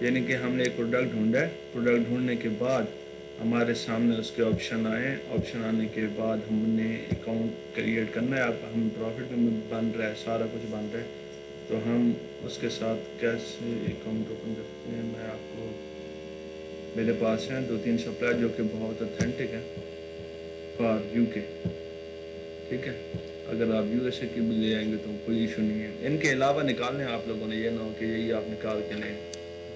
یعنی کہ ہم نے ایک پروڈکٹ ڈھونڈا ہے، پروڈکٹ ڈھونڈنے کے بعد ہمارے سامنے اس کے آپشن آئے، آپشن آنے کے بعد ہم نے اکاؤنٹ کریٹ کرنا ہے، اب ہم پروفٹ میں بن رہا ہے، سارا کچھ بن رہا ہے، تو ہم اس کے ساتھ کیسے اکاؤنٹ اوپن کرتے ہیں؟ میں آپ کو، میرے پاس ہیں 2-3 سپلائر جو کہ بہت اتھینٹک ہیں فار یو کے، ٹھیک ہے، اگر آپ یو ایس اے کی بھی لے آئیں گے تو کوئی ایشو نہیں ہے، ان کے علاوہ نکالنے آپ لوگوں نے، یہ نہ ہو کہ یہی آپ نکال کے لیں،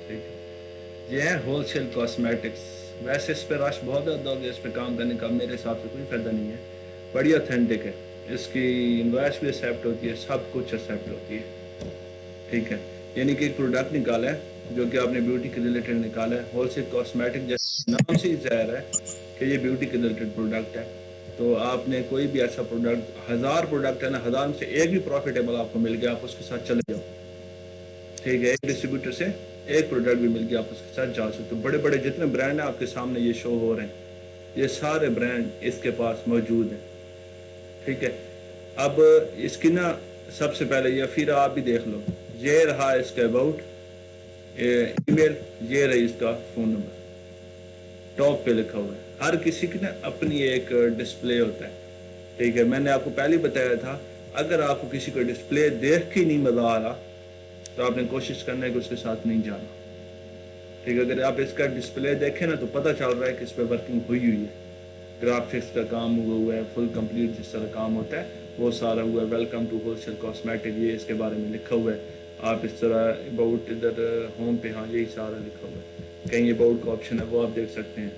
ٹھیک ہے۔ یہ ہے ہول سیل کاسمیٹکس، ویسے اس پہ رش بہت زیادہ ہو گیا، اس پہ کام کرنے کا میرے حساب سے کوئی فائدہ نہیں ہے، بڑی اتھینٹک ہے، اس کی انوائس بھی ایکسیپٹ ہوتی ہے، سب کچھ ایکسیپٹ ہوتی ہے، ٹھیک ہے۔ یعنی کہ ایک پروڈکٹ نکالا ہے جو کہ آپ نے بیوٹی کے ریلیٹڈ نکالا ہے، ہول سیل کاسمیٹک، جیسے نام سے ہی ظاہر ہے کہ یہ بیوٹی کے ریلیٹڈ پروڈکٹ ہے، تو آپ نے کوئی بھی ایسا پروڈکٹ، 1000 پروڈکٹ ہے نا، 1000 میں سے ایک بھی پروفیٹیبل آپ کو مل گیا، آپ اس کے ساتھ چلے جاؤ، ٹھیک ہے، ایک ڈسٹریبیوٹر سے ایک پروڈکٹ بھی مل گیا، آپ اس کے ساتھ جا سکتے ہو۔ بڑے بڑے جتنے برانڈ ہیں آپ کے سامنے یہ شو ہو رہے ہیں، یہ سارے برانڈ اس کے پاس موجود ہیں، ٹھیک ہے۔ اب اس کی نا سب سے پہلے، یا پھر آپ بھی دیکھ لو، یہ رہا اس کا اباؤٹ، ای میل، یہ رہی اس کا فون نمبر، ٹاپ پہ لکھا ہوا ہے، ہر کسی کی نا اپنی ایک ڈسپلے ہوتا ہے، ٹھیک ہے۔ میں نے آپ کو پہلے بتایا تھا، اگر آپ کو کسی کا ڈسپلے دیکھ کے نہیں مزہ آ رہا تو آپ نے کوشش کرنا ہے کہ اس کے ساتھ نہیں جانا، ٹھیک ہے۔ اگر آپ اس کا ڈسپلے دیکھیں نا تو پتہ چل رہا ہے کہ اس پہ ورکنگ ہوئی ہوئی ہے، گرافکس کا کام ہوا ہے، فل کمپلیٹ جس طرح کام ہوتا ہے وہ سارا ہوا ہے، welcome to wholesale cosmetic, یہ اس کے بارے میں لکھا ہوا ہے، آپ اس طرح اباؤٹ ادھر ہوم پہ، ہاں یہی سارا لکھا ہوا ہے، کہیں اباؤٹ کا آپشن ہے وہ آپ دیکھ سکتے ہیں،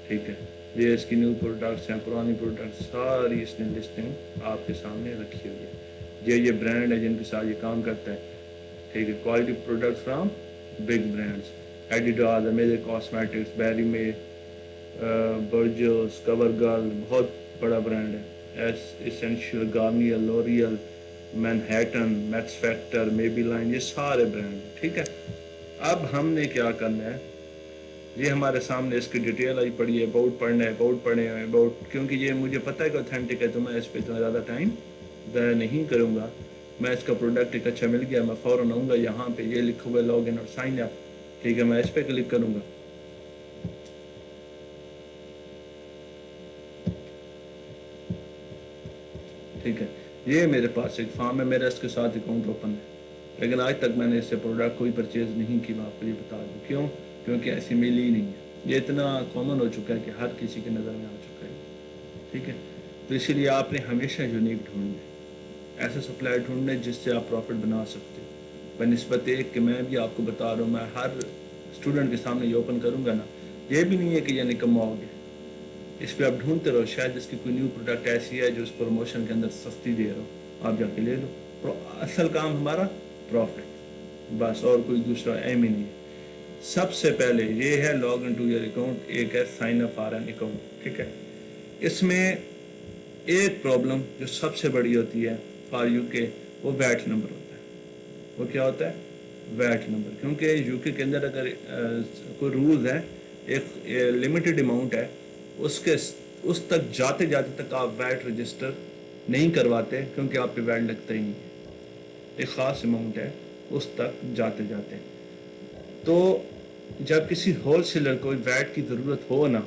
ٹھیک ہے۔ یہ اس کی نیو پروڈکٹس ہیں، پرانی پروڈکٹس ساری اس نے لسٹنگ آپ کے سامنے رکھی ہوئی ہے، یہ برانڈ ہے جن کے ساتھ یہ کام کرتا ہے، ٹھیک ہے۔ Quality products from big brands, Adidas, amazing cosmetics, بیری میں، برجوس، کور گرل، بہت بڑا برانڈ ہے، essential, Garnier, L'Oreal, Manhattan, Max Factor, Maybelline, یہ سارے برانڈ ہیں، ٹھیک ہے۔ اب ہم نے کیا کرنا ہے، یہ ہمارے سامنے اس کی ڈیٹیل آئی پڑی ہے، اباؤٹ پڑھنا ہے، اباؤٹ پڑھے ہیں، اباؤٹ، کیونکہ یہ مجھے پتہ ہے کہ اوتھینٹک ہے تو میں اس پہ اتنا زیادہ ٹائم ضائع نہیں کروں گا، میں اس کا پروڈکٹ ایک اچھا مل گیا، میں فوراً آؤں گا، یہاں پہ یہ لکھا ہوا ہے لاگ ان اور سائن اپ، ٹھیک ہے، میں اس پہ کلک کروں گا، ٹھیک ہے۔ یہ میرے پاس ایک فارم ہے، میرا اس کے ساتھ اکاؤنٹ اوپن ہے، لیکن آج تک میں نے اس سے پروڈکٹ کوئی پرچیز نہیں کی، میں آپ کو یہ بتا دوں کیوں، کیونکہ ایسی ملی ہی نہیں ہے، یہ اتنا کامن ہو چکا ہے کہ ہر کسی کی نظر میں آ چکا ہے، ٹھیک ہے۔ تو اسی لیے آپ نے ہمیشہ یونیک ڈھونڈنا ہے، ایسا سپلائر ڈھونڈنا ہے جس سے آپ پروفٹ بنا سکتے ہو، بنسبت ایک کہ میں بھی آپ کو بتا رہا ہوں، میں ہر اسٹوڈنٹ کے سامنے یہ اوپن کروں گا نا، یہ بھی نہیں ہے کہ یہ نکما ہو گیا، اس پہ آپ ڈھونڈتے رہو، شاید اس کی کوئی نیو پروڈکٹ ایسی ہے جو اس پروموشن کے اندر سستی دے رہا ہو، آپ جا کے لے لو، اصل کام ہمارا پروفٹ، بس، اور کوئی دوسرا ایم ہی نہیں ہے۔ سب سے پہلے یہ ہے log in to your account, ایک ہے sign up for an account, ٹھیک ہے۔ اس میں ایک پرابلم جو سب سے بڑی ہوتی ہے فار یو کے، وہ ویٹ نمبر ہوتا ہے، وہ کیا ہوتا ہے؟ ویٹ نمبر، کیونکہ یو کے اندر اگر کوئی رولز ہے، ایک لمیٹڈ اماؤنٹ ہے، اس تک جاتے جاتے تک آپ ویٹ رجسٹر نہیں کرواتے، کیونکہ آپ پہ ویٹ لگتا ہی نہیں ہے، ایک خاص اماؤنٹ ہے اس تک جاتے جاتے، تو جب کسی ہول سیلر کو ویٹ کی ضرورت ہو نا،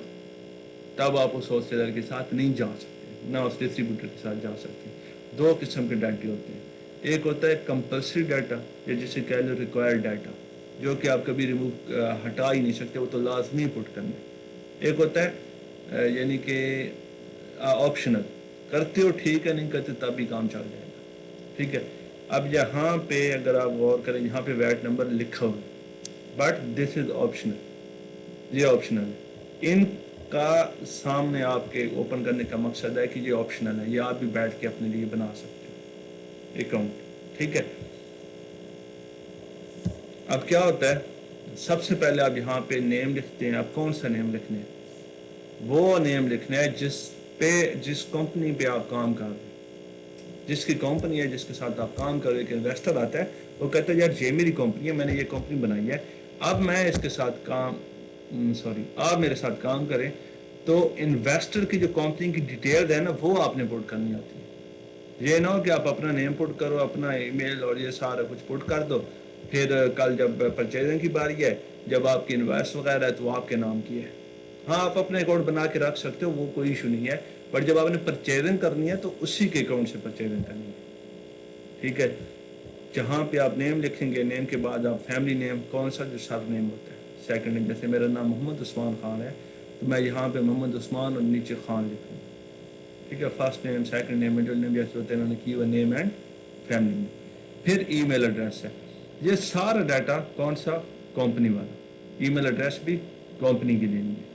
تب آپ اس ہول سیلر کے ساتھ نہیں جا سکتے، نہ اس ڈسٹریبیوٹر کے ساتھ جا سکتے۔ دو قسم کے ڈاٹے ہوتے ہیں، ایک ہوتا ہے کمپلسری ڈاٹا، یا جسے کہہ لو ریکوائرڈ ڈاٹا، جو کہ آپ کبھی ریموو ہٹا ہی نہیں سکتے، وہ تو لازمی پٹ کرنا ہے۔ ایک ہوتا ہے یعنی کہ آپشنل، کرتے ہو ٹھیک ہے، نہیں کرتے تب بھی کام چل جائے گا، ٹھیک ہے۔ اب یہاں پہ اگر آپ غور کریں، یہاں پہ ویٹ نمبر لکھا ہوا ہے، بٹ دس از آپشنل، یہ آپشنل ہے، ان کا سامنے آپ کے اوپن کرنے کا مقصد ہے کہ یہ آپشنل ہے، یہ آپ بھی بیٹھ کے اپنے لیے بنا سکتے ہو اکاؤنٹ، ٹھیک ہے۔ اب کیا ہوتا ہے، سب سے پہلے آپ یہاں پہ نیم لکھتے ہیں، آپ کون سا نیم لکھنے ہیں؟ وہ نیم لکھنا ہے جس کمپنی پہ آپ کام کر رہے ہیں، جس کی کمپنی ہے، جس کے ساتھ آپ کام کر رہے ہیں، ایک انویسٹر آتا ہے، وہ کہتا ہے یار یہ میری کمپنی ہے، میں نے یہ کمپنی بنائی ہے، اب میں اس کے ساتھ آپ میرے ساتھ کام کریں، تو انویسٹر کی جو کمپنی کی ڈیٹیل ہے نا، وہ آپ نے پٹ کرنی ہوتی ہے، یہ نہ ہو کہ آپ اپنا نیم پٹ کرو، اپنا ای میل اور یہ سارا کچھ پٹ کر دو، پھر کل جب پرچیزنگ کی باری ہے، جب آپ کی انوائس وغیرہ ہے تو وہ آپ کے نام کی ہے. ہاں آپ اپنے اکاؤنٹ بنا کے رکھ سکتے ہو، وہ کوئی ایشو نہیں ہے، بٹ جب آپ نے پرچیزنگ کرنی ہے تو اسی کے اکاؤنٹ سے پرچیزنگ کرنی ہے. ٹھیک ہے. جہاں پہ آپ نیم لکھیں گے، نیم کے بعد آپ فیملی نیم کون سا جو سر نیم ہوتا ہے، سیکنڈ نیم، جیسے میرا نام محمد عثمان خان ہے تو میں یہاں پہ محمد عثمان اور نیچے خان لکھوں گا. ٹھیک ہے. First name, second name, middle name, جیسے ہوتے ہیں انہوں نے کی ہوا نیم اینڈ فیملی نیم. پھر ای میل ایڈریس ہے. یہ سارا ڈیٹا کون سا؟ کمپنی والا. ای میل ایڈریس بھی کمپنی کی دینی ہے.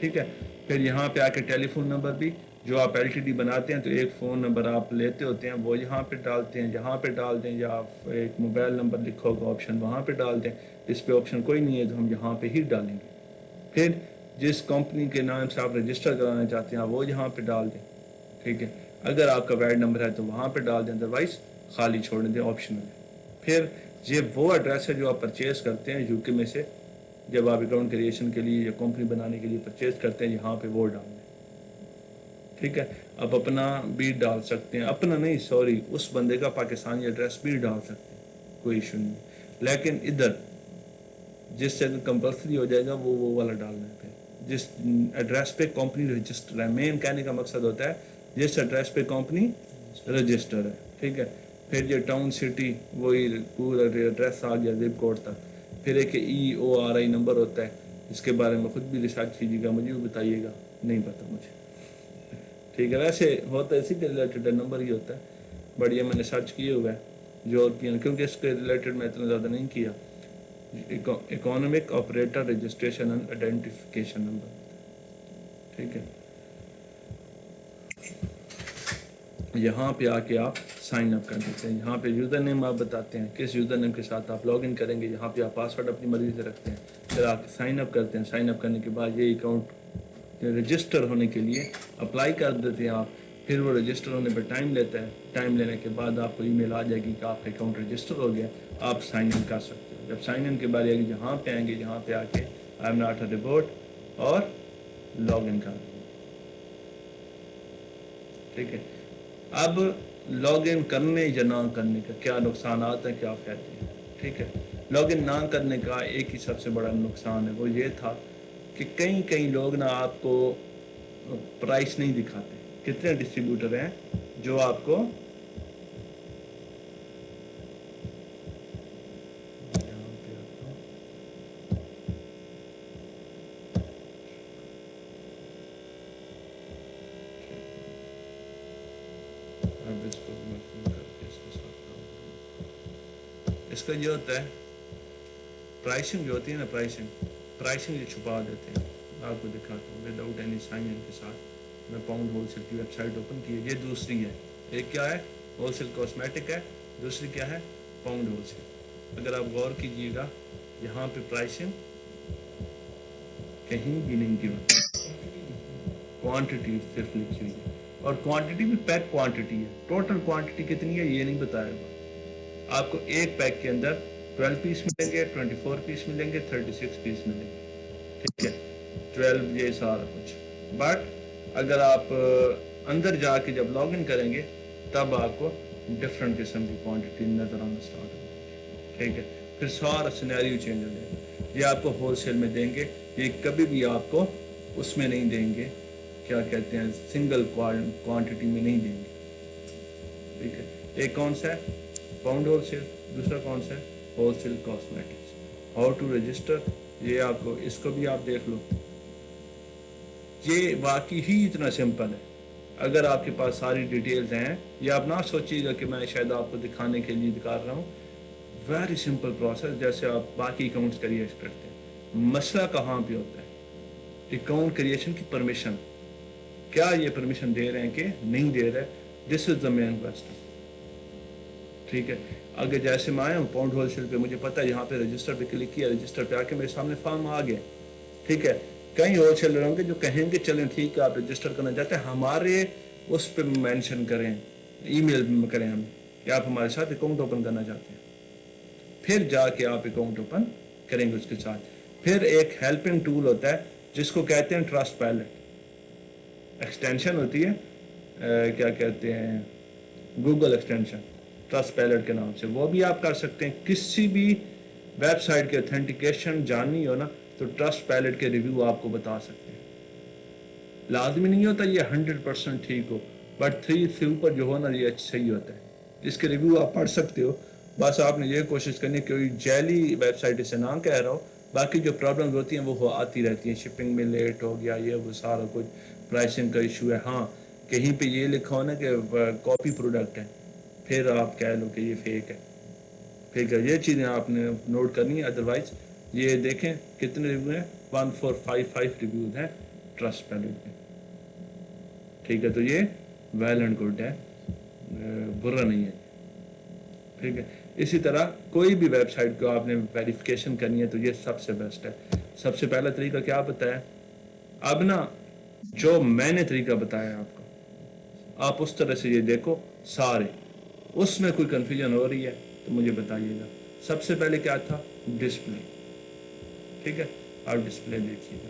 ٹھیک ہے. پھر یہاں پہ آ کے ٹیلی فون نمبر بھی، جو آپ ایل ٹی ڈی بناتے ہیں تو ایک فون نمبر آپ لیتے ہوتے ہیں، وہ یہاں پہ ڈالتے ہیں، یہاں پہ ڈال دیں، یا آپ ایک موبائل نمبر لکھا ہوگا آپشن وہاں پہ ڈال دیں. اس پہ آپشن کوئی نہیں ہے تو ہم یہاں پہ ہی ڈالیں گے. پھر جس کمپنی کے نام سے آپ رجسٹر کرانا چاہتے ہیں وہ یہاں پہ ڈال دیں. ٹھیک ہے. اگر آپ کا ویڈ نمبر ہے تو وہاں پہ ڈال دیں، ادروائز خالی چھوڑ دیں، آپشنل ہے. پھر یہ وہ ایڈریس ہے جو آپ پرچیز کرتے ہیں یو کے میں سے، جب آپ اکاؤنٹ کریشن کے لیے یا کمپنی بنانے کے لیے پرچیز کرتے ہیں، یہاں پہ وہ ڈال دیں. ٹھیک ہے. آپ اپنا بھی ڈال سکتے ہیں، اپنا نہیں سوری، اس بندے کا پاکستانی ایڈریس بھی ڈال سکتے ہیں، کوئی ایشو نہیں. لیکن ادھر جس سے کمپلسری ہو جائے گا وہ والا ڈالنا ہے. پھر جس ایڈریس پہ کمپنی رجسٹر ہے، مین کہنے کا مقصد ہوتا ہے جس ایڈریس پہ کمپنی رجسٹر ہے. ٹھیک ہے. پھر یہ ٹاؤن سٹی وہی پورا ایڈریس آ گیا زپ کوڈ تک. پھر ایک ای او آر آئی نمبر ہوتا ہے، اس کے بارے میں خود بھی ریسرچ کیجیے گا، مجھے بھی بتائیے گا، نہیں پتہ مجھے. ٹھیک ہے. ویسے ہوتا ہے اسی کے ریلیٹڈ نمبر ہی ہوتا ہے، بٹ یہ میں نے سرچ کیے ہوا ہے یورپین، کیونکہ اس کے ریلیٹڈ میں اتنا زیادہ نہیں کیا. Economic operator registration and identification number. ٹھیک ہے. یہاں پہ آ کے آپ سائن اپ کر دیتے ہیں. یہاں پہ یوزر نیم آپ بتاتے ہیں کس یوزر نیم کے ساتھ آپ لاگ ان کریں گے. یہاں پہ آپ پاسورڈ اپنی مرضی سے رکھتے ہیں. پھر آپ سائن اپ کرتے ہیں. سائن اپ کرنے کے بعد یہ اکاؤنٹ رجسٹر ہونے کے لیے اپلائی کر دیتے ہیں آپ. پھر وہ رجسٹر ہونے پہ ٹائم لیتا ہے. ٹائم لینے کے بعد آپ کو ای میل آ جائے گی کہ آپ کا اکاؤنٹ رجسٹر ہو گیا، آپ سائن ان کر سکتے ہیں. جب سائن ان کے بعد یہاں پہ آئیں گے، یہاں پہ آ کے I am not a robot اور لاگ ان کر دیں. ٹھیک ہے. اب لاگ ان کرنے یا نہ کرنے کا کیا نقصانات ہیں، کیا فائدے ہیں. ٹھیک ہے. لاگ ان نہ کرنے کا ایک ہی سب سے بڑا نقصان ہے، وہ یہ تھا کہ کئی لوگ نا آپ کو پرائس نہیں دکھاتے. کتنے ڈسٹریبیوٹر ہیں جو آپ کو اس کا یہ ہوتا ہے پرائسنگ جو ہوتی ہے نا، پرائسنگ یہ چھپا دیتے ہیں. آپ کو دکھاتا ہوں وداؤٹ اینی سائن ان کے ساتھ. میں پاؤنڈ ہول سیل کی ویب سائٹ اوپن کی ہے. یہ دوسری ہے. ایک کیا ہے؟ ہول سیل کاسمیٹک ہے. دوسری کیا ہے؟ Pound wholesale. اگر آپ غور کیجیے گا یہاں پہ پرائسنگ کہیں بھی نہیں کی کوانٹٹی صرف لکھی ہوئی ہے، اور کوانٹٹی بھی پیک کوانٹٹی ہے. ٹوٹل کوانٹٹی کتنی ہے یہ نہیں بتایا گا. آپ کو ایک پیک کے اندر 12 پیس ملیں گے، 24 پیس ملیں گے، 36 پیس ملیں گے. ٹھیک ہے. 12 یہ سارا کچھ. بٹ اگر آپ اندر جا کے جب لاگ ان کریں گے تب آپ کو ڈفرینٹ قسم کی کوانٹٹی نظر آنا اسٹارٹ ہوگی. ٹھیک ہے. پھر سارا سینیریو چینج ہو جائے گا. یہ آپ کو ہول سیل میں دیں گے، یہ کبھی بھی آپ کو اس میں نہیں دیں گے، کیا کہتے ہیں، سنگل کوانٹٹی میں نہیں دیں گے. ٹھیک ہے. ایک کون سا ہے؟ Pound wholesale. دوسرا کون سا ہے؟ Wholesale cosmetics. How to register, یہ آپ کو اس کو بھی آپ دیکھ لو. یہ واقعی ہی اتنا سمپل ہے. اگر آپ کے پاس ساری ڈیٹیلز ہیں، یہ آپ نہ سوچیے گا کہ میں شاید آپ کو دکھانے کے لیے دکھا رہا ہوں. ویری سمپل پروسیس، جیسے آپ باقی اکاؤنٹس کریٹ کرتے ہیں. مسئلہ کہاں پہ ہوتا ہے؟ اکاؤنٹ کریشن کی پرمیشن. کیا یہ پرمیشن دے رہے ہیں کہ نہیں دے رہے؟ دس از دا مین کوسچن. ٹھیک ہے. اگر جیسے میں آیا ہوں پاؤنڈ ہول سیل پہ، مجھے پتا ہے یہاں پہ رجسٹر پہ کلک کیا، رجسٹر پہ آ کے میرے سامنے فارم آ گیا. ٹھیک ہے. کئی ہول سیلر ہوں گے جو کہیں گے چلیں ٹھیک ہے آپ رجسٹر کرنا چاہتے ہیں، ہمارے اس پہ مینشن کریں، ای میل میں کریں ہمیں کہ آپ ہمارے ساتھ اکاؤنٹ اوپن کرنا چاہتے ہیں. پھر جا کے آپ اکاؤنٹ اوپن کریں گے اس کے ساتھ. پھر ایک ہیلپنگ ٹول ہوتا ہے جس کو کہتے ہیں ٹرسٹ پیلٹ. ایکسٹینشن ہوتی ہے کیا کہتے ہیں، گوگل ایکسٹینشن. ٹرسٹ پیلٹ کے نام سے، وہ بھی آپ کر سکتے ہیں. کسی بھی ویب سائٹ کی اتھینٹیکیشن جاننی ہو نا تو ٹرسٹ پیلٹ کے ریویو آپ کو بتا سکتے ہیں. لازمی نہیں ہوتا یہ 100% ٹھیک ہو، بٹ 3 سے اوپر جو ہو نا یہ صحیح ہوتا ہے. اس کے ریویو آپ پڑھ سکتے ہو. بس آپ نے یہ کوشش کرنی ہے کہ کوئی جیلی ویب سائٹ اسے نہ کہہ رہا ہو. باقی جو پرابلمز ہوتی ہیں وہ آتی رہتی ہیں، شپنگ میں لیٹ ہو گیا، یہ وہ سارا کچھ، پرائسنگ کا ایشو ہے. ہاں کہیں پہ یہ لکھا ہو نا کہ کاپی پروڈکٹ ہے، پھر آپ کہہ لو کہ یہ فیک ہے. ٹھیک ہے، یہ چیزیں آپ نے نوٹ کرنی ہے. ادروائز یہ دیکھیں کتنے ریویو ہیں، 1455 ریویوز ہیں ٹرسٹ پیلٹ میں. ٹھیک ہے، تو یہ ویل اینڈ گڈ ہے، برا نہیں ہے. ٹھیک ہے، اسی طرح کوئی بھی ویب سائٹ کو آپ نے ویریفیکیشن کرنی ہے تو یہ سب سے بیسٹ ہے. سب سے پہلا طریقہ کیا بتایا؟ اب نا جو میں نے طریقہ بتایا آپ کو، آپ اس طرح سے یہ دیکھو سارے. اس میں کوئی کنفیوژن ہو رہی ہے تو مجھے بتائیے گا. سب سے پہلے کیا تھا؟ ڈسپلے. ٹھیک ہے، آپ ڈسپلے دیکھیے گا.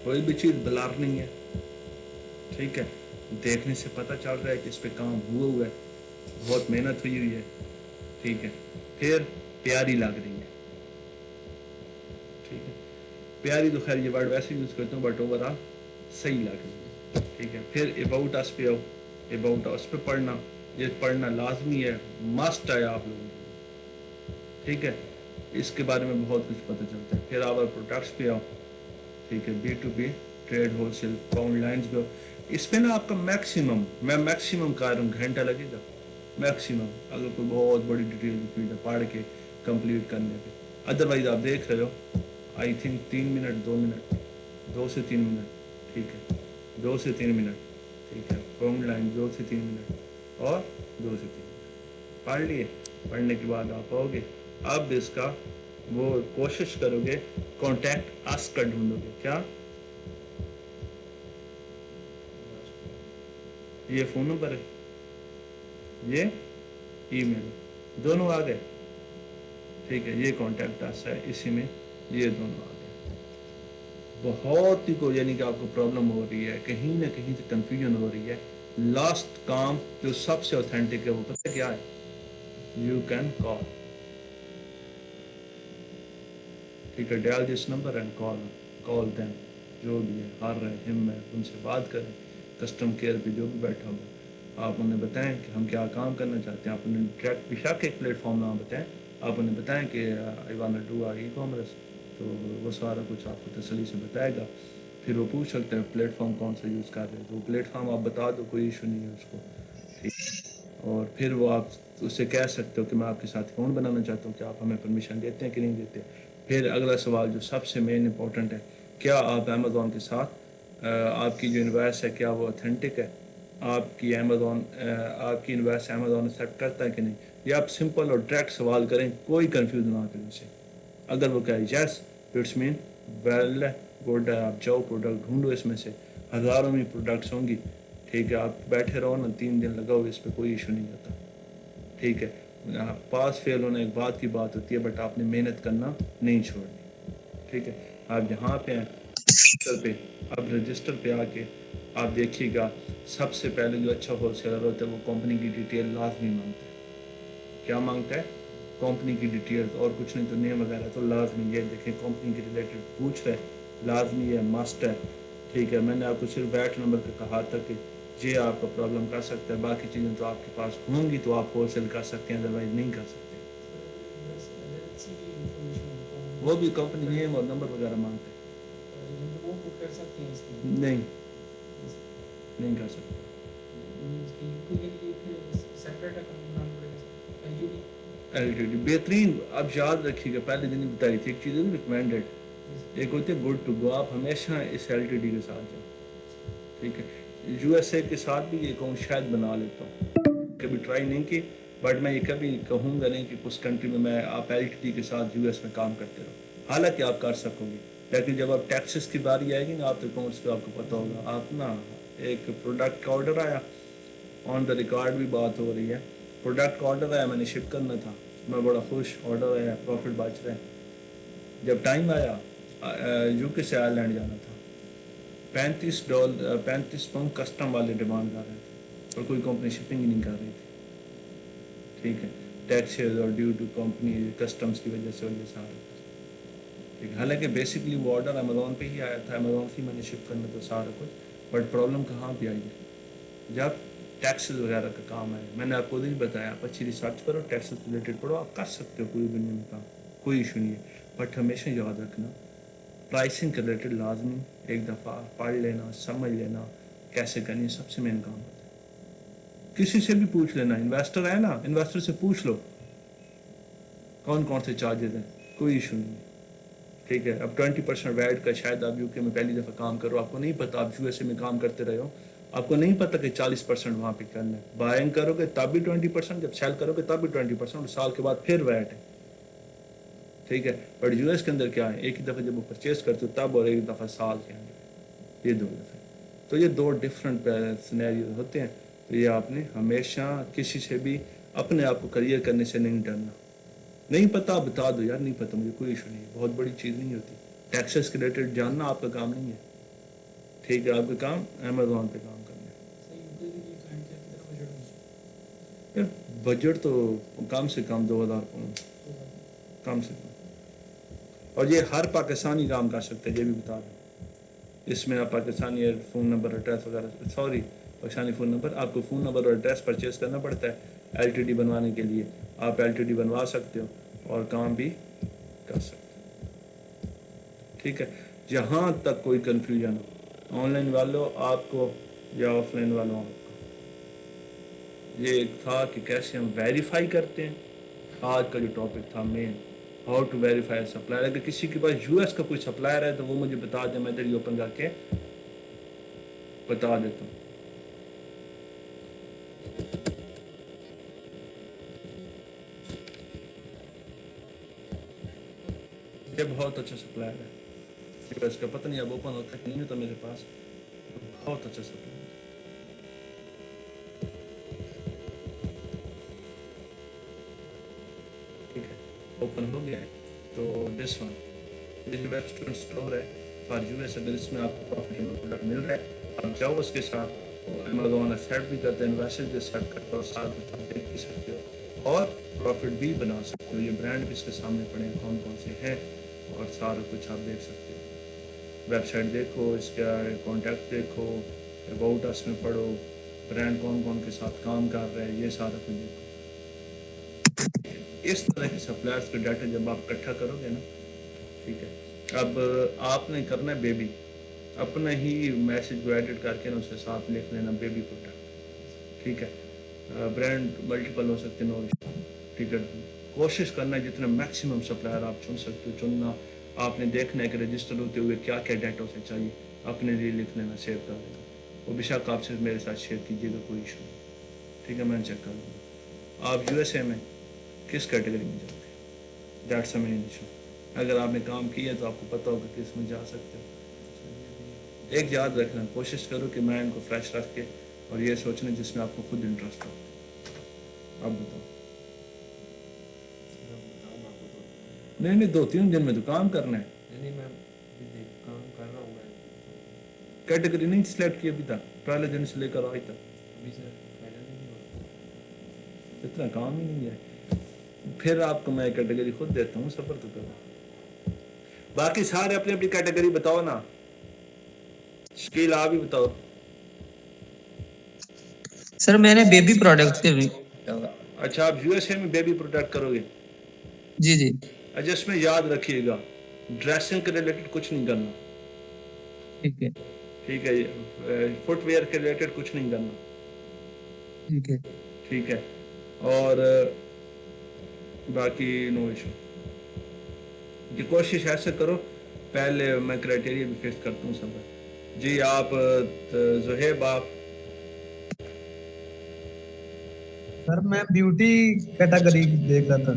کوئی بھی چیز بلار نہیں ہے. ٹھیک ہے، دیکھنے سے پتہ چل رہا ہے کہ اس پہ کام ہوا ہے، بہت محنت ہوئی ہے. ٹھیک ہے، پھر پیاری لگ رہی ہے. ٹھیک ہے، پیاری تو خیر یہ ورڈ ویسے یوز کرتا ہوں، بٹ اوور آل صحیح لگ رہی ہے. ٹھیک ہے، پھر اباؤٹ اس پہ آؤ. اباؤٹ اس پہ پڑھنا، یہ پڑھنا لازمی ہے، مسٹ ہے آپ لوگوں کو. ٹھیک ہے، اس کے بارے میں بہت کچھ پتہ چلتا ہے. پھر آپ پروڈکٹس پہ آؤ. ٹھیک ہے، B2B trade wholesale pound lines پہ آؤ. اس پہ نا آپ کا میکسیمم کارم گھنٹہ لگے گا میکسیمم، اگر کوئی بہت بڑی ڈیٹیل پڑھ کے کمپلیٹ کرنے پہ. ادروائز آپ دیکھ رہے ہو آئی تھنک 3 منٹ 2 منٹ 2 سے 3 منٹ. ٹھیک ہے، 2 سے 3 منٹ. ٹھیک ہے، پاؤنڈ لائن 2 سے 3 منٹ اور 2 سے 3 منٹ پڑھ لیے. پڑھنے کے بعد آپ آؤ گے، اب اس کا وہ کوشش کرو گے کانٹیکٹ اس کا ڈھونڈو گے. کیا یہ فون نمبر ہے، یہ ای میل، دونوں آ گئے. ٹھیک ہے، یہ کانٹیکٹ اس ہے، اسی میں یہ دونوں آ گئے. بہت ہی کو یعنی کہ آپ کو پرابلم ہو رہی ہے، کہیں نہ کہیں سے کنفیوژن ہو رہی ہے. لاسٹ کام جو سب سے اوتھینٹک ہے وہ پتہ کیا ہے؟ You can call. ٹھیک ہے، dial this number and call them. جو بھی ہے ہر رہے ہم ہے ان سے بات کریں. کسٹم کیئر پہ جو بھی بیٹھا ہوگا آپ انہیں بتائیں کہ ہم کیا کام کرنا چاہتے ہیں. آپ انہیں ڈائریکٹ بشاک ایک پلیٹ فارم نام بتائیں. آپ انہیں بتائیں کہ I want to do e commerce, تو وہ سارا کچھ آپ کو تسلی سے بتائے گا. پھر وہ پوچھ سکتے ہیں پلیٹ فارم کون سا یوز کر رہے ہیں، تو وہ پلیٹ فارم آپ بتا دو، کوئی ایشو نہیں ہے اس کو. ٹھیک، اور پھر وہ آپ اس سے کہہ سکتے ہو کہ میں آپ کے ساتھ اکاؤنٹ بنانا چاہتا ہوں، کہ آپ ہمیں پرمیشن دیتے ہیں کہ نہیں دیتے. پھر اگلا سوال جو سب سے مین امپورٹنٹ ہے، کیا آپ امیزون کے ساتھ آپ کی جو انوائس ہے کیا وہ اوتھینٹک ہے؟ آپ کی انوائس امیزون ایکسیپٹ کرتا ہے کہ نہیں؟ یہ آپ سمپل اور ڈائریکٹ سوال کریں، کوئی کنفیوژن نہ کریں اسے. اگر وہ کہے yes it's main well good ہے، آپ جاؤ پروڈکٹ ڈھونڈو. اس میں سے ہزاروں میں پروڈکٹس ہوں گی. ٹھیک ہے، آپ بیٹھے رہو نا 3 دن لگاؤ، اس پہ کوئی ایشو نہیں ہوتا. ٹھیک ہے، پاس فیل ہونا ایک بات کی بات ہوتی ہے، بٹ آپ نے محنت کرنا نہیں چھوڑنی. ٹھیک ہے، آپ جہاں پہ ہیں رجسٹر پہ، اب رجسٹر پہ آ کے آپ دیکھیے گا سب سے پہلے جو اچھا ہول سیلر ہوتا ہے وہ کمپنی کی ڈیٹیل لازمی مانگتا ہے. کیا مانگتا ہے؟ کمپنی کی ڈیٹیل، اور کچھ نہیں تو نیم وغیرہ تو لازمی. یہ دیکھیں کمپنی کے ریلیٹڈ پوچھ رہے، لازمی ہے، مسٹ ہے. ٹھیک ہے، میں نے آپ کو صرف بیٹ نمبر پہ کہا تھا کہ یہ آپ کا پرابلم کر سکتا ہے. باقی چیزیں تو آپ کے پاس ہوں گی تو آپ ہول سیل کر سکتے ہیں، ادروائز نہیں کر سکتے. وہ بھی کمپنی نیم اور نمبر وغیرہ مانگتے ہیں. نہیں، نہیں کر سکتے. LTD بہترین. اب یاد رکھیے گا پہلے دن ہی بتائی تھی ایک چیز ریکمینڈیڈ، ایک ہوتی ہے گڈ ٹو گو. آپ ہمیشہ اس LTD کے ساتھ جاؤ. ٹھیک ہے، USA کے ساتھ بھی یہ اکاؤنٹ شاید بنا لیتا ہوں، کبھی ٹرائی نہیں کی، بٹ میں یہ کبھی کہوں گا نہیں کہ اس کنٹری میں آپ LTD کے ساتھ US میں کام کرتے رہو. حالانکہ آپ کر سکو گے، لیکن جب آپ ٹیکسز کی باری آئے گی نا آپ اکاؤنٹس پہ آپ کو پتہ ہوگا. آپ نا ایک پروڈکٹ کا آرڈر آیا، آن دا ریکارڈ بھی بات ہو رہی ہے. پروڈکٹ کا آرڈر آیا، میں نے شپ کرنا تھا، میں بڑا خوش، آرڈر آیا، پروفٹ بچ رہے ہیں. جب ٹائم آیا UK سے آئرلینڈ جانا تھا، $35 کسٹم والے ڈیمانڈ کر رہے تھے اور کوئی کمپنی شپنگ ہی نہیں کر رہی تھی. ٹھیک ہے, ٹیکسز اور ڈیو ٹو کمپنی کسٹمس کی وجہ سے یہ سارا. ٹھیک ہے, حالانکہ بیسکلی وہ آرڈر امیزون پہ ہی آیا تھا, امیزون سے میں نے شپ کرنا تھا سارا کچھ. بٹ پرابلم کہاں پہ آئی ہے جب ٹیکسز وغیرہ کا کام ہے. میں نے آپ کو نہیں بتایا, آپ اچھی ریسرچ کرو, ٹیکسز ریلیٹڈ پڑھو, آپ کر سکتے ہو پوری دنیا میں کام, کوئی ایشو نہیں ہے. بٹ ہمیشہ یاد رکھنا پرائسنگ کے ریلیٹڈ لازمی ایک دفعہ پڑھ لینا, سمجھ لینا کیسے کرنی, سب سے مین کام ہوتا ہے. کسی سے بھی پوچھ لینا, انویسٹر ہے نا, انویسٹر سے پوچھ لو کون کون سے چارجز ہیں, کوئی ایشو نہیں ہے. ٹھیک ہے, اب 20% ویٹ کا شاید آپ یو کے میں پہلی دفعہ کام کرو, آپ کو نہیں پتا, آپ یو ایس اے میں کام کرتے رہے ہو, آپ کو نہیں پتا کہ 40% وہاں پہ کرنا ہے. بائنگ کرو گے تب بھی 20%, جب سیل کرو گے تب بھی 20%, اور سال کے بعد پھر ویٹ ہے. ٹھیک ہے, بٹ یو ایس کے اندر کیا ہے, ایک ہی دفعہ جب وہ پرچیز کرتے ہو تب, اور ایک دفعہ سال کے اندر, یہ 2 دفعہ. تو یہ 2 ڈفرینٹ سینیریوز ہوتے ہیں. تو یہ آپ نے ہمیشہ کسی سے بھی اپنے آپ کو کلیئر کرنے سے نہیں ڈرنا. نہیں پتا بتا دو یار, نہیں پتا مجھے, کوئی ایشو نہیں ہے, بہت بڑی چیز نہیں ہوتی. ٹیکسز کے ریلیٹڈ جاننا آپ کا کام نہیں ہے. ٹھیک ہے, آپ کا کام امیزون پہ کام کرنا ہے. بجٹ تو کم سے کم 2000 پاؤنڈ, کم سے کم. اور یہ ہر پاکستانی کام کر سکتے ہیں, یہ بھی بتا دیں. اس میں آپ پاکستانی فون نمبر, ایڈریس وغیرہ, سوری پاکستانی فون نمبر, آپ کو فون نمبر اور ایڈریس پرچیز کرنا پڑتا ہے ایل ٹی ڈی بنوانے کے لیے. آپ ایل ٹی ڈی بنوا سکتے ہو اور کام بھی کر سکتے ہو. ٹھیک ہے, جہاں تک کوئی کنفیوژن ہو, آن لائن والو آپ کو یا آف لائن والوں آپ کو, یہ ایک تھا کہ کیسے ہم ویریفائی کرتے ہیں. آج کا جو ٹاپک تھا مین, ہاؤ ٹو ویریفائی سپلائر. اگر کسی کے پاس یو ایس کا کوئی سپلائر ہے تو وہ مجھے بتا دیں, میں ادھر ہی اوپن کر کے بتا دیتا ہوں. یہ بہت اچھا سپلائر ہے یو ایس کا, پتہ نہیں اب اوپن ہوتا ہے کہ نہیں ہوتا میرے پاس. بہت اچھا سپلائر ہے. ٹھیک ہے, اوپن ہو گیا ہے. تو this one web student store ہے فار یو ایس. اگر اس میں آپ کو پروفیٹیبل پروڈکٹ مل رہا ہے, آپ جاؤ اس کے ساتھ, امیزون ایکسیپٹ بھی کرتے ہیں, انویسٹ بھی ایکسیپٹ کرتے ہو, اور ساتھ میں آپ دیکھ بھی سکتے ہو اور پروفٹ بھی بنا سکتے ہو. یہ برانڈ بھی اس کے سامنے پڑے ہیں کون کون سے ہیں, اور سارا کچھ آپ دیکھ سکتے ہو. ویب سائٹ دیکھو, اس کا کانٹیکٹ دیکھو, اباؤٹ اس میں پڑھو, برانڈ کون کون کے ساتھ کام کر رہے ہیں, یہ سارا کچھ دیکھو. اس طرح کے سپلائرس کا ڈاٹا جب آپ اکٹھا کرو گے نا, ٹھیک ہے, اب آپ نے کرنا ہے بیبی, اپنا ہی میسج کو ایڈٹ کر کے نا اس کے ساتھ لکھ لینا بیبی پروڈکٹ. ٹھیک ہے, برانڈ ملٹیپل ہو سکتے ہیں, نو ایشو. ٹھیک ہے, کوشش کرنا ہے جتنا میکسیمم سپلائر آپ چن سکتے ہو چننا. آپ نے دیکھنا ہے کہ رجسٹر ہوتے ہوئے کیا کیا ڈیٹا اسے چاہیے, اپنے لیے لکھ لینا, سیو کر لینا. وہ بے شک آپ سے میرے ساتھ شیئر کیجیے گا, کوئی ایشو نہیں. ٹھیک ہے, میں چیک کر لوں گا. آپ یو ایس اے میں کس کیٹیگری میں جاتے ہیں, دیٹس اے مین ایشو. اگر آپ نے کام کیا ہے تو آپ کو پتہ ہوگا کہ اس میں جا سکتے ہو. ایک یاد رکھنا, کوشش کرو کہ مائنڈ کو فریش رکھ کے, اور یہ سوچنا جس میں آپ کو خود انٹرسٹ ہو. اب بتاؤ. نہیں 2-3 دن میں تو کام کرنا ہے. کیٹیگری نہیں سلیکٹ کی ابھی تک, پہلے دن سے لے کر آج تک اتنا کام ہی نہیں ہے. پھر آپ کو میں کیٹیگری خود دیتا ہوں, صبر تو کرو. باقی سارے اپنی اپنی کیٹیگری بتاؤ نا. شکیل آپ بھی بتاؤ. سر میں نے بیبی پروڈکٹ کے بھی. اچھا, آپ یو ایس اے میں بیبی پروڈکٹ کرو گے. جی جی اچھا, اس میں یاد رکھیے گا ڈریسنگ کے ریلیٹڈ کچھ نہیں کرنا. ٹھیک ہے ٹھیک ہے, فٹ ویئر کے ریلیٹڈ کچھ نہیں کرنا. ٹھیک ہے ٹھیک ہے, اور باقی نو ایشو. یہ کوشش ایسے کرو, پہلے میں کرائٹیریا بھی فیس کرتا ہوں سب. جی آپ زہیب, آپ سر میں بیوٹی کیٹیگری دیکھ رہا تھا.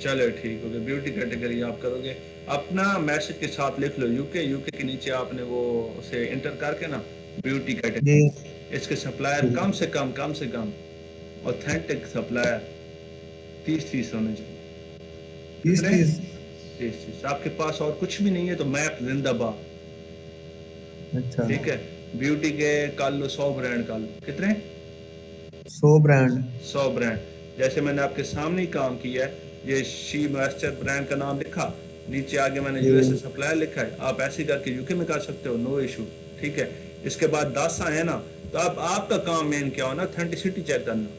چلو ٹھیک ہو گیا, بیوٹی کیٹیگری آپ کرو گے. اپنا میسج کے ساتھ لکھ لو یو کے نیچے آپ نے وہ اسے انٹر کر کے نا بیوٹی جی کیٹیگری. اس کے سپلائر کم سے کم اوتھینٹک سپلائر 30 ہونے چاہیے. 30. 30. آپ کے پاس اور کچھ بھی نہیں ہے تو میپ زندہ باد. اچھا ٹھیک ہے. بیوٹی کے کر لو 100 برانڈ کر لو. کتنے؟ 100 برانڈ. 100 برانڈ. جیسے میں نے آپ کے سامنے ہی کام کیا ہے, یہ شی موئسچر برانڈ کا نام لکھا, نیچے آگے میں نے جی یو ایس اے سپلائر لکھا ہے. آپ ایسے کر کے یو کے میں کر سکتے ہو, نو ایشو. ٹھیک ہے. اس کے بعد 10 آئے نا, تو اب آپ کا کام مین کیا ہونا, اتھینٹسٹی چیک کرنا.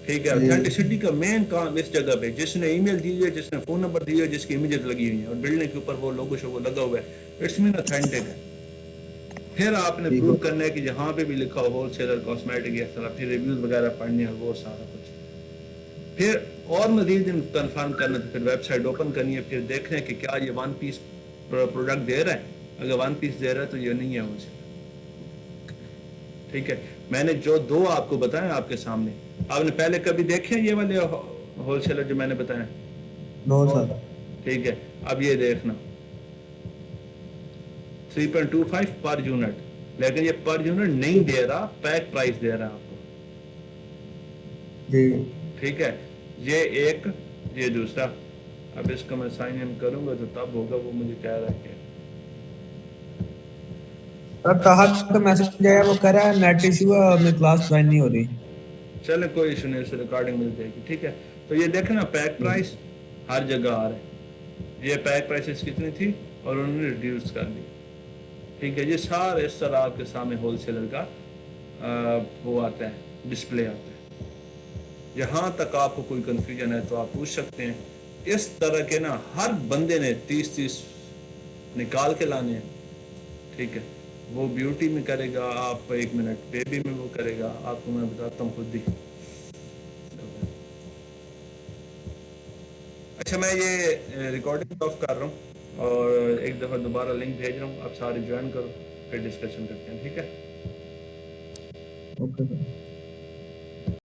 ٹھیک ہے. جی اتھینٹسٹی کا مین کام اس جگہ پہ, جس نے ای میل دی ہوئی ہے, جس نے فون نمبر دی ہوئی ہے, جس کی امیجز لگی ہوئی ہیں, اور بلڈنگ کے اوپر وہ لوگو شوگو لگا ہوا ہے, اٹس مین اتھینٹک ہے. پھر آپ نے ٹھیک پروو ہے. کرنا ہے کہ جہاں پہ بھی لکھا ہو ہول سیلر کاسمیٹک اس طرح, پھر ریویوز وغیرہ پڑھنے ہیں, وہ سارا کچھ. پھر اور مزید کنفرم کرنا تو پھر ویب سائٹ اوپن کرنی ہے, پھر دیکھنا ہے کہ کیا یہ 1 پیس پروڈکٹ دے رہا ہے. اگر 1 پیس دے رہا ہے تو یہ نہیں ہے ہول سیلر. ٹھیک ہے. میں نے جو 2 آپ کو بتایا آپ کے سامنے, آپ نے پہلے کبھی دیکھے یہ والے ہول سیلر جو میں نے بتایا؟ نو سر. ٹھیک ہے. اب یہ دیکھنا 3.25 پر یونٹ, لیکن یہ پر یونٹ نہیں دے رہا, پیک پرائس دے رہا ہے آپ کو. جی ٹھیک ہے. یہ ایک, یہ دوسرا. اب اس کا میں سائن ان کروں گا تو تب ہوگا, وہ مجھے کہہ رہا ہے کہ سر طاہر کا میسج آیا, وہ کہہ رہا ہے نیٹ ایشو ہے اور میری کلاس جوائن نہیں ہو رہی. چلے کوئی ایشو نہیں, اسے ریکارڈنگ مل جائے گی. ٹھیک ہے. تو یہ دیکھیں نا, پیک پرائس ہر جگہ آ رہا ہے. یہ پیک پرائسز کتنی تھی اور انہوں نے ریڈیوس کر دی. ٹھیک ہے. یہ سارے اس طرح آپ کے سامنے ہول سیلر کا وہ آتا ہے, ڈسپلے آتا ہے. یہاں تک آپ کو کوئی کنفیوژن ہے تو آپ پوچھ سکتے ہیں. اس طرح کے نا ہر بندے نے 30 نکال کے لانے ہیں. ٹھیک ہے. وہ بیوٹی میں کرے گا, آپ 1 منٹ بیبی میں وہ کرے گا, آپ کو میں بتاتا ہوں خود ہی. اچھا, میں یہ ریکارڈنگ آف کر رہا ہوں اور ایک دفعہ دوبارہ لنک بھیج رہا ہوں, آپ سارے جوائن کرو, پھر ڈسکشن کرتے ہیں. ٹھیک ہے. Okay sir.